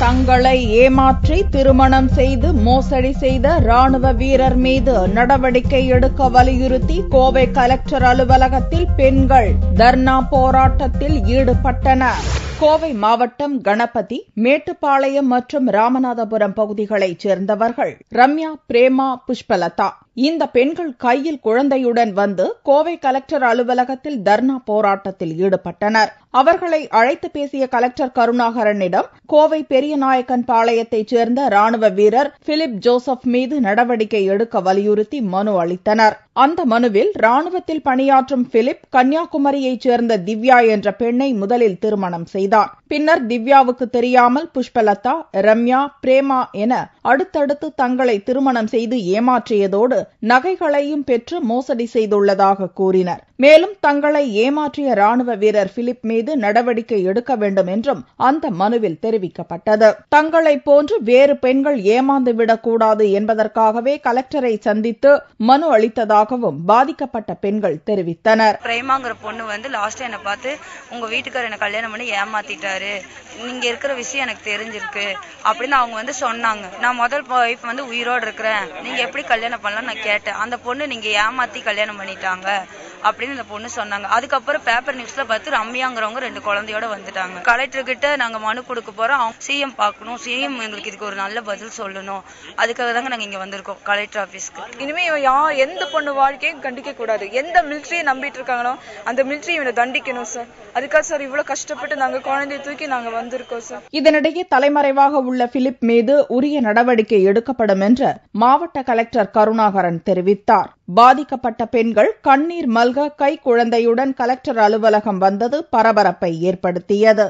தங்களை ஏமாற்றி திருமணம் செய்து மோசடி செய்த ராணுவ வீரர் மீது நடவடிக்கை எடுக்க வலியுறுத்தி கோவை கலெக்டர் அலுவலகத்தில் பெண்கள் தர்ணா போராட்டத்தில் ஈடுபட்டனர். கோவை மாவட்டம் கணபதி, மேட்டுப்பாளையம் மற்றும் ராமநாதபுரம் பகுதிகளைச் சேர்ந்தவர்கள் ரம்யா, பிரேமா, புஷ்பலதா. இந்த பெண்கள் கையில் குழந்தையுடன் வந்து கோவை கலெக்டர் அலுவலகத்தில் தர்ணா போராட்டத்தில் ஈடுபட்டனர். அவர்களை அழைத்து பேசிய கலெக்டர் கருணாகரனிடம் கோவை பெரியநாயக்கன் பாளையத்தைச் சேர்ந்த ராணுவ வீரர் பிலிப் ஜோசப் மீது நடவடிக்கை எடுக்க வலியுறுத்தி மனு அளித்தனர். அந்த மனுவில் ராணுவத்தில் பணியாற்றும் பிலிப் கன்னியாகுமரியைச் சேர்ந்த திவ்யா என்ற பெண்ணை முதலில் திருமணம் செய்தார். பின்னர் திவ்யாவுக்கு தெரியாமல் புஷ்பலதா, ரம்யா, பிரேமா என அடுத்தடுத்து தங்களை திருமணம் செய்து ஏமாற்றியதோடு நகைகளையும் பெற்று மோசடி செய்துள்ளதாக கூறினர். மேலும் தங்களை ஏமாற்றிய ராணுவ வீரர் பிலிப் மீது நடவடிக்கை எடுக்க வேண்டும் என்றும் அந்த மனுவில் தெரிவிக்கப்பட்டது. தங்களைப் போன்று வேறு பெண்கள் ஏமாந்துவிடக் கூடாது என்பதற்காகவே கலெக்டரை சந்தித்து மனு அளித்ததாகவும் பாதிக்கப்பட்ட பெண்கள் தெரிவித்தனர். பிரேமாங்கிற பொண்ணு வந்து லாஸ்ட் என்ன பார்த்து உங்க வீட்டுக்காரர் என்ன கல்யாணம் பண்ணி ஏமாத்திட்டாரு, நீங்க இருக்கிற விஷயம் எனக்கு தெரிஞ்சிருக்கு அப்படின்னு அவங்க வந்து சொன்னாங்க. நான் முதல் வைஃப் வந்து உயிரோடு இருக்கிறேன், நீங்க எப்படி கல்யாணம் பண்ணலாம் நான் கேட்டேன். அந்த பொண்ணு நீங்க ஏமாத்தி கல்யாணம் பண்ணிட்டாங்க அப்படின்னு அந்த பொண்ணு சொன்னாங்க. அதுக்கப்புறம் பேப்பர் நியூஸ்ல பார்த்து ரம்யாங்கிறவங்க 2 குழந்தையோட வந்துட்டாங்க. கலெக்டர் கிட்ட நாங்க மனு கொடுக்க போறோம், அவங்க சிஎம் பார்க்கணும், சிஎம் எங்களுக்கு இதுக்கு ஒரு நல்ல பதில் சொல்லணும். அதுக்காக தாங்க நாங்க இங்க வந்திருக்கோம் கலெக்டர் ஆபீஸ்க்கு. இனிமே எந்த பொண்ணு வாழ்க்கையும் கண்டிக்க கூடாது. எந்த மிலிட்டரியை நம்பிட்டு இருக்காங்களோ அந்த மிலிட்டரி இவனை தண்டிக்கணும் சார். அதுக்காக சார் இவ்வளவு கஷ்டப்பட்டு நாங்க குழந்தைய தூக்கி நாங்க வந்திருக்கோம் சார். இதனிடையே தலைமறைவாக உள்ள பிலிப் மீது உரிய நடவடிக்கை எடுக்கப்படும் என்று மாவட்ட கலெக்டர் கருணாகரன் தெரிவித்தார். பாதிக்கப்பட்ட பெண்கள் கண்ணீர் மல்க கை குழந்தையுடன் கலெக்டர் அலுவலகம் வந்தது பரபரப்பை ஏற்படுத்தியது.